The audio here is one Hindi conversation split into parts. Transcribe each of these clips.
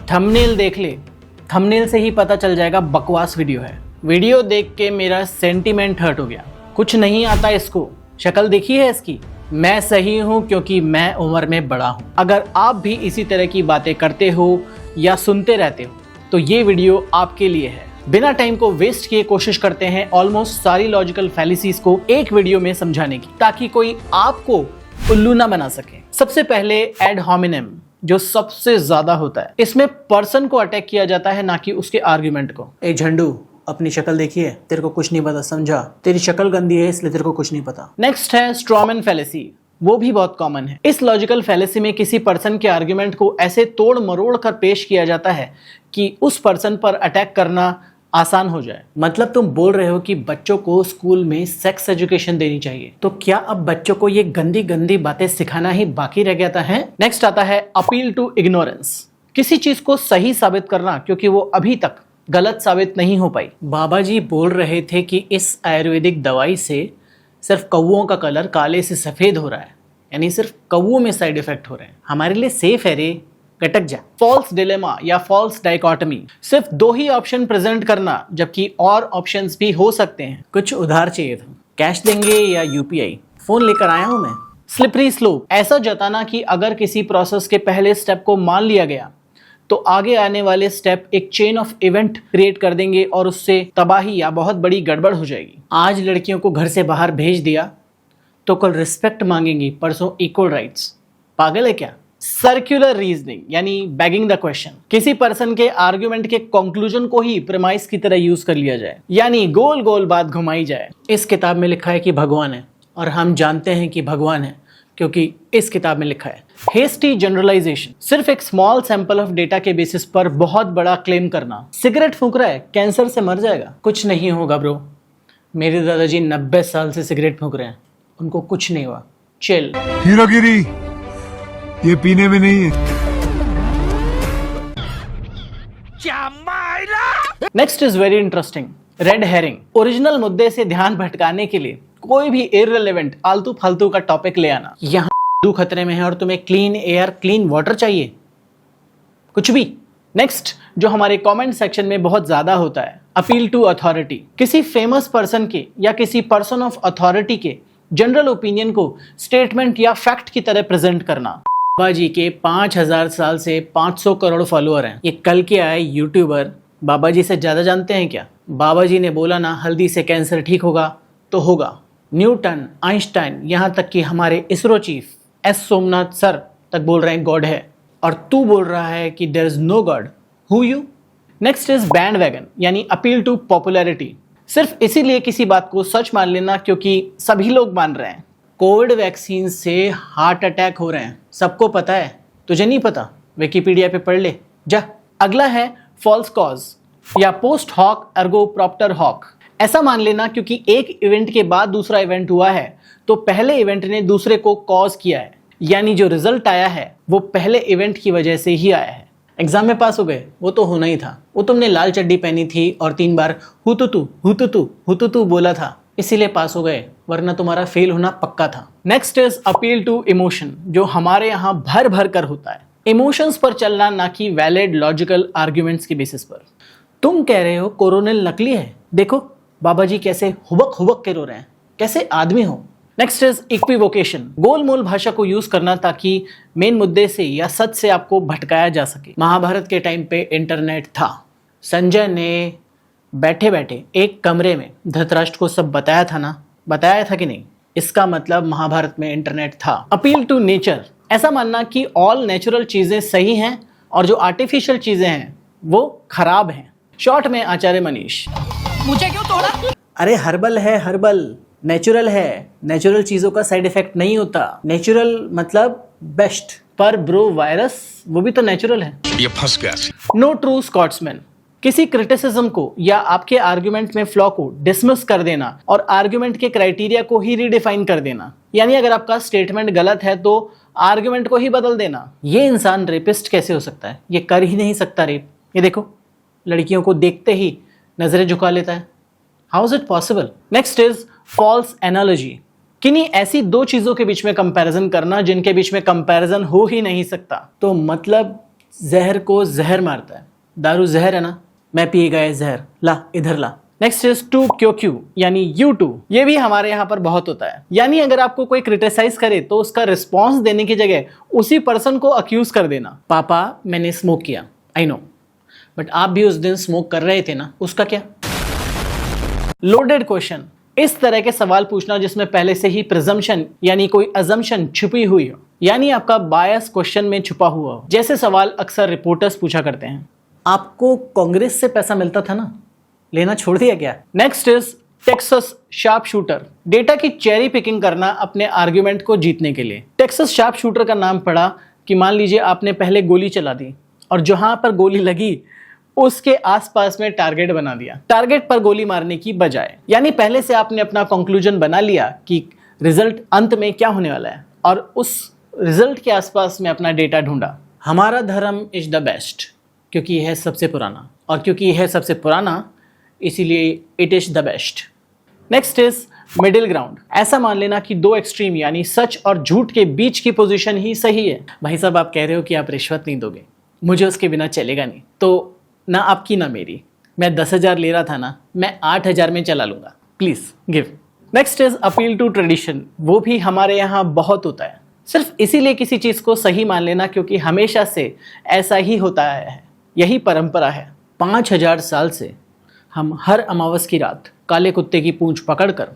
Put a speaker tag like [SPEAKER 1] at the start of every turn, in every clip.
[SPEAKER 1] थंबनेल देख ले, थंबनेल से ही पता चल जाएगा बकवास वीडियो है। वीडियो देख के मेरा सेंटीमेंट हर्ट हो गया। कुछ नहीं आता इसको, शक्ल देखी है इसकी। मैं सही हूं क्योंकि मैं उम्र में बड़ा हूं। अगर आप भी इसी तरह की बातें करते हो या सुनते रहते हो तो ये वीडियो आपके लिए है। बिना टाइम को वेस्ट किए कोशिश करते हैं ऑलमोस्ट सारी लॉजिकल फैलिसीज को एक वीडियो में समझाने की, ताकि कोई आपको उल्लू ना बना सके। सबसे पहले एड होमिनेम, जो सबसे ज्यादा होता है। इसमें पर्सन को अटैक किया जाता है, ना कि उसके आर्ग्यूमेंट को। ए झंडू, अपनी शक्ल देखी है, तेरे को कुछ नहीं पता, समझा? तेरी शक्ल गंदी है इसलिए तेरे को कुछ नहीं पता। नेक्स्ट है स्ट्रॉमैन फैलेसी, वो भी बहुत कॉमन है। इस लॉजिकल फैलेसी में किसी पर्सन के आर्ग्यूमेंट को ऐसे तोड़ मरोड़ कर पेश किया जाता है कि उस पर्सन पर अटैक करना आसान हो जाए। मतलब तुम बोल रहे हो कि बच्चों को स्कूल में सेक्स एजुकेशन देनी चाहिए, तो क्या अब बच्चों को ये गंदी गंदी बातें सिखाना ही बाकी रह गया है? नेक्स्ट आता है अपील टू इग्नोरेंस, किसी चीज को सही साबित करना क्योंकि वो अभी तक गलत साबित नहीं हो पाई। बाबा जी बोल रहे थे कि इस आयुर्वेदिक दवाई से सिर्फ कौओं का कलर काले से सफेद हो रहा है, यानी सिर्फ कौओं में साइड इफेक्ट हो रहे हैं। हमारे लिए सेफ है रे, कटक जा। फॉल्स डिलेमा या फॉल्स डाइकोटमी, सिर्फ दो ही ऑप्शन प्रेजेंट करना जबकि और ऑप्शंस भी हो सकते हैं। कुछ उधार चाहिए था, कैश देंगे या यूपीआई? फोन लेकर आया हूं मैं। स्लिपरी स्लोप, ऐसा जताना कि अगर किसी प्रोसेस के पहले स्टेप को मान लिया गया तो आगे आने वाले स्टेप एक चेन ऑफ इवेंट क्रिएट कर देंगे और उससे तबाही या बहुत बड़ी गड़बड़ हो जाएगी। आज लड़कियों को घर से बाहर भेज दिया तो कल रिस्पेक्ट मांगेंगी, परसों इक्वल राइट्स। पागल है क्या? सर्कुलर रीजनिंग यानी बैगिंग द क्वेश्चन, किसी पर्सन के आर्गुमेंट के कंक्लूजन को ही प्रेमाइस की तरह यूज कर लिया जाए, यानी गोल गोल बात घुमाई जाए। इस किताब में लिखा है कि भगवान है और हम जानते हैं कि भगवान है क्योंकि इस किताब में लिखा है। हेस्टी जनरलाइजेशन, सिर्फ एक स्मॉल सैंपल ऑफ डेटा के बेसिस पर बहुत बड़ा क्लेम करना। सिगरेट फूंक रहा है, कैंसर से मर जाएगा, कुछ नहीं होगा ब्रो। मेरे दादाजी 90 साल से सिगरेट फूंक रहे हैं, उनको कुछ नहीं हुआ। चिल।
[SPEAKER 2] हीरोगिरी ये पीने में नहीं है।
[SPEAKER 1] Next is very interesting, red herring. Original मुद्दे से ध्यान भटकाने के लिए कोई भी इररिलेवेंट आलतू फालतू का टॉपिक ले आना। यहाँ खतरे में है और तुम्हें क्लीन एयर क्लीन वाटर चाहिए, कुछ भी। नेक्स्ट जो हमारे कमेंट सेक्शन में बहुत ज्यादा होता है, अपील टू अथॉरिटी, किसी फेमस पर्सन के या किसी पर्सन ऑफ अथॉरिटी के जनरल ओपिनियन को स्टेटमेंट या फैक्ट की तरह प्रेजेंट करना। बाबा जी के 5000 साल से 500 करोड़ फॉलोअर हैं। ये कल के आए यूट्यूबर बाबा जी से ज्यादा जानते हैं क्या? बाबा जी ने बोला ना हल्दी से कैंसर ठीक होगा तो होगा। न्यूटन, आइंस्टाइन, यहाँ तक कि हमारे ISRO chief S Somnath sir तक बोल रहे हैं गॉड है, और तू बोल रहा है कि there is no God. Who you? Next is bandwagon यानी अपील टू पॉपुलैरिटी, सिर्फ इसीलिए किसी बात को सच मान लेना क्योंकि सभी लोग मान रहे हैं। कोविड वैक्सीन से हार्ट अटैक हो रहे हैं, सबको पता है, तुझे नहीं पता? विकिपीडिया पे पढ़ ले जा। अगला है फॉल्स कॉज या पोस्ट हॉक एर्गो प्रॉप्टर हॉक, ऐसा मान लेना क्योंकि एक इवेंट के बाद दूसरा इवेंट हुआ है तो पहले इवेंट ने दूसरे को कॉज किया है, यानी जो रिजल्ट आया है वो पहले इवेंट की वजह से ही आया है। एग्जाम में पास हो गए, वो तो होना ही था, वो तुमने लाल चड्डी पहनी थी और 3 बार हुतुतु बोला था इसीलिए पास हो गए, वरना तुम्हारा फेल होना पक्का था। Next is appeal to emotion, जो हमारे यहाँ भर भर कर होता है। इमोशंस पर चलना, ना कि वैलिड लॉजिकल आर्ग्यूमेंट्स के बेसिस पर। तुम कह रहे हो कोरोनिल नकली है, देखो बाबा जी कैसे हुबक के रो रहे हैं, कैसे आदमी हो। नेक्स्ट इज इक्विवोकेशन, गोलमोल भाषा को यूज करना ताकि मेन मुद्दे से या सच से आपको भटकाया जा सके। महाभारत के टाइम पे इंटरनेट था, संजय ने बैठे बैठे एक कमरे में धृतराष्ट्र को सब बताया था ना, बताया था कि नहीं? इसका मतलब महाभारत में इंटरनेट था। अपील टू नेचर, ऐसा मानना कि ऑल नेचुरल चीजें सही हैं और जो आर्टिफिशियल चीजें हैं वो खराब हैं। शॉर्ट में आचार्य मनीष।
[SPEAKER 3] मुझे क्यों तोड़ा?
[SPEAKER 1] अरे हर्बल है, हर्बल नेचुरल है, नेचुरल चीजों का साइड इफेक्ट नहीं होता। नेचुरल मतलब बेस्ट, पर ब्रो वायरस वो भी तो नेचुरल है।
[SPEAKER 2] ये फंस गया।
[SPEAKER 1] नो ट्रू स्कॉट्समैन, किसी क्रिटिसिज्म को या आपके आर्गुमेंट में फ्लॉ को डिसमिस कर देना और आर्गुमेंट के क्राइटेरिया को ही रीडिफाइन कर देना, यानी अगर आपका स्टेटमेंट गलत है तो आर्गुमेंट को ही बदल देना। ये इंसान रेपिस्ट कैसे हो सकता है? ये कर ही नहीं सकता रेप। ये देखो लड़कियों को देखते ही नजरें झुका लेता है, how is it possible? Next is false analogy, किन्हीं ऐसी दो चीजों के बीच में कंपैरिजन करना जिनके बीच में कंपैरिजन हो ही नहीं सकता। तो मतलब जहर को जहर मारता है। दारू जहर है ना, मैं पिए गए जहर, ला इधर ला। नेक्स्ट इज टू क्यों क्यों, यानी यू टू। ये भी हमारे यहाँ पर बहुत होता है, यानी अगर आपको कोई क्रिटिसाइज करे तो उसका रिस्पॉन्स देने की जगह उसी पर्सन को अक्यूज कर देना। पापा मैंने स्मोक किया, आई नो, बट आप भी उस दिन स्मोक कर रहे थे ना, उसका क्या। लोडेड क्वेश्चन, इस तरह के सवाल पूछना जिसमें पहले से ही प्रिजम्पशन यानी कोई अजम्पशन छुपी हुई हो, यानी आपका बायस क्वेश्चन में छुपा हुआ हो। जैसे सवाल अक्सर रिपोर्टर्स पूछा करते हैं, आपको कांग्रेस से पैसा मिलता था ना, लेना छोड़ दिया क्या। Next is Texas sharp shooter, data की चेरी पिकिंग करना अपने आर्ग्यूमेंट को जीतने के लिए। टेक्सास शार्प शूटर का नाम पड़ा कि मान लीजिए आपने पहले गोली चला दी और जहां पर गोली लगी उसके आसपास में टारगेट बना दिया, टारगेट पर गोली मारने की बजाय। यानी पहले से आपने अपना कंक्लूजन बना लिया कि रिजल्ट अंत में क्या होने वाला है और उस रिजल्ट के आसपास में अपना डेटा ढूंढा। हमारा धर्म इज द बेस्ट, क्योंकि यह है सबसे पुराना, और क्योंकि यह है सबसे पुराना इसीलिए it is the best. Next is middle ground, ऐसा मान लेना कि दो एक्सट्रीम यानी सच और झूठ के बीच की पोजीशन ही सही है। भाई साहब आप कह रहे हो कि आप रिश्वत नहीं दोगे, मुझे उसके बिना चलेगा नहीं, तो ना आपकी ना मेरी, मैं 10,000 ले रहा था ना, मैं 8,000 में चला लूंगा, please give. Next is appeal to tradition, वो भी हमारे यहाँ बहुत होता है, सिर्फ इसीलिए किसी चीज को सही मान लेना क्योंकि हमेशा से ऐसा ही होता है, यही परंपरा है। 5,000 साल से हम हर अमावस की रात काले कुत्ते की पूंछ पकड़कर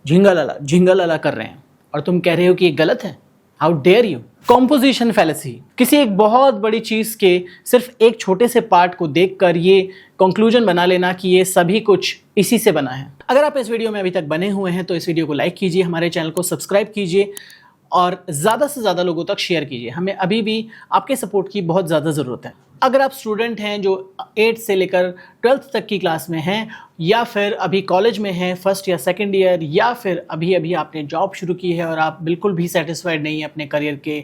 [SPEAKER 1] झिंगालाला कर रहे हैं और तुम कह रहे हो कि ये गलत है। How dare you. Composition fallacy, किसी एक बहुत बड़ी चीज के सिर्फ एक छोटे से पार्ट को देखकर ये कंक्लूजन बना लेना कि ये सभी कुछ इसी से बना है। अगर आप इस वीडियो में अभी तक बने हुए हैं तो इस वीडियो को लाइक कीजिए, हमारे चैनल को सब्सक्राइब कीजिए और ज़्यादा से ज़्यादा लोगों तक शेयर कीजिए। हमें अभी भी आपके सपोर्ट की बहुत ज़्यादा ज़रूरत है। अगर आप स्टूडेंट हैं जो 8 से लेकर 12th तक की क्लास में हैं, या फिर अभी कॉलेज में हैं, फर्स्ट या सेकंड ईयर, या फिर अभी आपने जॉब शुरू की है और आप बिल्कुल भी सेटिस्फाइड नहीं हैं अपने करियर के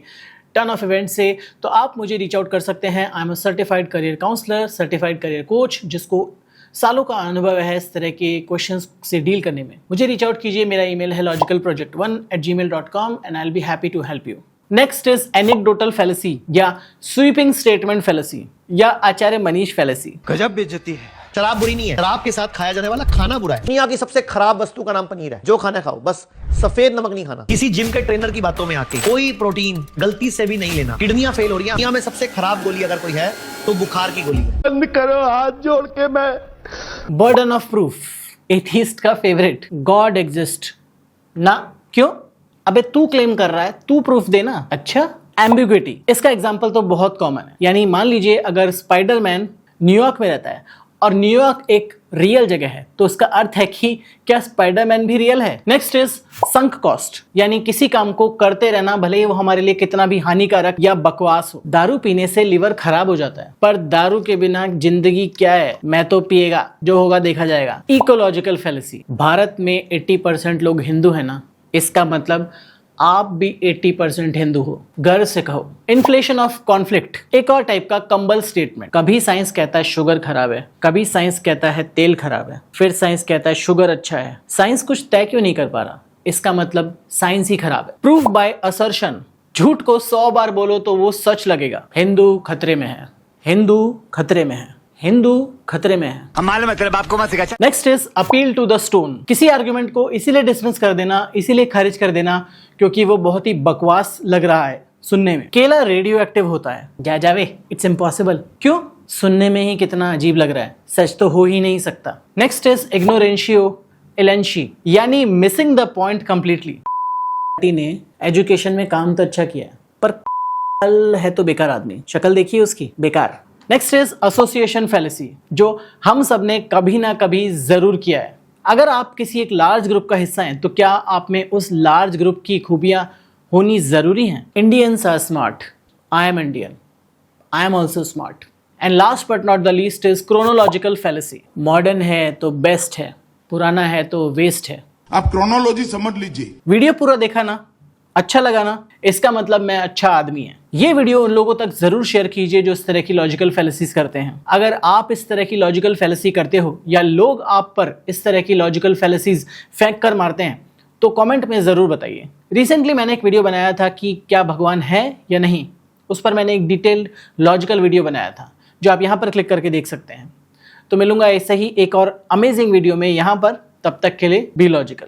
[SPEAKER 1] टर्न ऑफ इवेंट से, तो आप मुझे रीच आउट कर सकते हैं। I am a certified career counsellor, certified career coach, जिसको सालों का अनुभव है इस तरह के क्वेश्चंस से डील करने में। मुझे रीच आउट कीजिए, मेरा ईमेल है logicalproject1@gmail.com and I'll be happy to help you. Next is anecdotal fallacy या स्वीपिंग स्टेटमेंट फैलेसी या आचार्य मनीष फैलेसी।
[SPEAKER 3] गजब बेइज्जती है। शराब बुरी नहीं है, शराब के साथ खाया जाने वाला खाना बुरा है। दुनिया की सबसे खराब वस्तु का नाम पनीर है। जो खाना खाओ, बस सफेद नमक नहीं खाना। किसी जिम के ट्रेनर की बातों में आके कोई प्रोटीन गलती से भी नहीं लेना। किडनियां फेल हो रही हैं। दुनिया में सबसे खराब गोली अगर कोई है तो बुखार की गोली है। बंद करो हाथ जोड़ के। मैं
[SPEAKER 1] बर्डन ऑफ प्रूफ, एथीस्ट का फेवरेट, गॉड एग्जिस्ट ना, क्यों? अबे तू क्लेम कर रहा है, तू प्रूफ देना। अच्छा, एम्बिग्विटी, इसका एग्जांपल तो बहुत कॉमन है। यानी मान लीजिए अगर स्पाइडरमैन न्यूयॉर्क में रहता है और न्यूयॉर्क एक रियल जगह है, तो उसका अर्थ है कि क्या स्पाइडरमैन भी रियल है। नेक्स्ट इज संक कॉस्ट, यानी किसी काम को करते रहना भले ही वो हमारे लिए कितना भी हानिकारक या बकवास हो। दारू पीने से लिवर खराब हो जाता है, पर दारू के बिना जिंदगी क्या है, मैं तो पिएगा, जो होगा देखा जाएगा। इकोलॉजिकल फैलेसी, भारत में 80% लोग हिंदू है ना, इसका मतलब आप भी 80% हिंदू हो, गर्व से कहो। इन्फ्लेशन ऑफ कॉन्फ्लिक्ट, एक और टाइप का कंबल स्टेटमेंट। कभी साइंस कहता है शुगर खराब है, कभी साइंस कहता है तेल खराब है, फिर साइंस कहता है शुगर अच्छा है। साइंस कुछ तय क्यों नहीं कर पा रहा, इसका मतलब साइंस ही खराब है। प्रूफ बाय असर्शन, झूठ को 100 बार बोलो तो वो सच लगेगा। हिंदू खतरे में है, हिंदू खतरे में है, हिंदू खतरे में है।
[SPEAKER 3] मालूम है तेरे बाप को मत सिखा।
[SPEAKER 1] Next is appeal to the stone, किसी आर्ग्यूमेंट को इसीलिए डिसमिस कर देना, इसीलिए खारिज कर देना क्योंकि वो बहुत ही बकवास लग रहा है सुनने में। केला रेडियो एक्टिव होता है, जा जावे, इट्स इम्पॉसिबल। क्यों? सुनने में ही कितना अजीब लग रहा है, सच तो हो ही नहीं सकता। नेक्स्ट इज इग्नोरेंशियो एलेंशी, यानी मिसिंग द पॉइंट कंप्लीटली। ने एजुकेशन में काम तो अच्छा किया है, पर है तो बेकार आदमी, शक्ल देखिए उसकी, बेकार। नेक्स्ट इज एसोसिएशन फैलेसी, जो हम सब ने कभी ना कभी जरूर किया है। अगर आप किसी एक लार्ज ग्रुप का हिस्सा हैं तो क्या आप में उस लार्ज ग्रुप की खूबियां होनी जरूरी हैं? Indians are smart, I am Indian, I am also smart. And last but not the least is chronological fallacy, modern है तो बेस्ट है, पुराना है तो वेस्ट है।
[SPEAKER 2] आप क्रोनोलॉजी समझ लीजिए।
[SPEAKER 1] वीडियो पूरा देखा ना, अच्छा लगा ना, इसका मतलब मैं अच्छा आदमी है। ये वीडियो उन लोगों तक जरूर शेयर कीजिए जो इस तरह की लॉजिकल फैलेसीज करते हैं। अगर आप इस तरह की लॉजिकल फैलेसी करते हो या लोग आप पर इस तरह की लॉजिकल फैलेसीज फेंक कर मारते हैं तो कमेंट में जरूर बताइए। रिसेंटली मैंने एक वीडियो बनाया था कि क्या भगवान है या नहीं, उस पर मैंने एक डिटेल्ड लॉजिकल वीडियो बनाया था जो आप यहाँ पर क्लिक करके देख सकते हैं। तो मिलूंगा ऐसे ही एक और अमेजिंग वीडियो में यहाँ पर, तब तक के लिए बी लॉजिकल।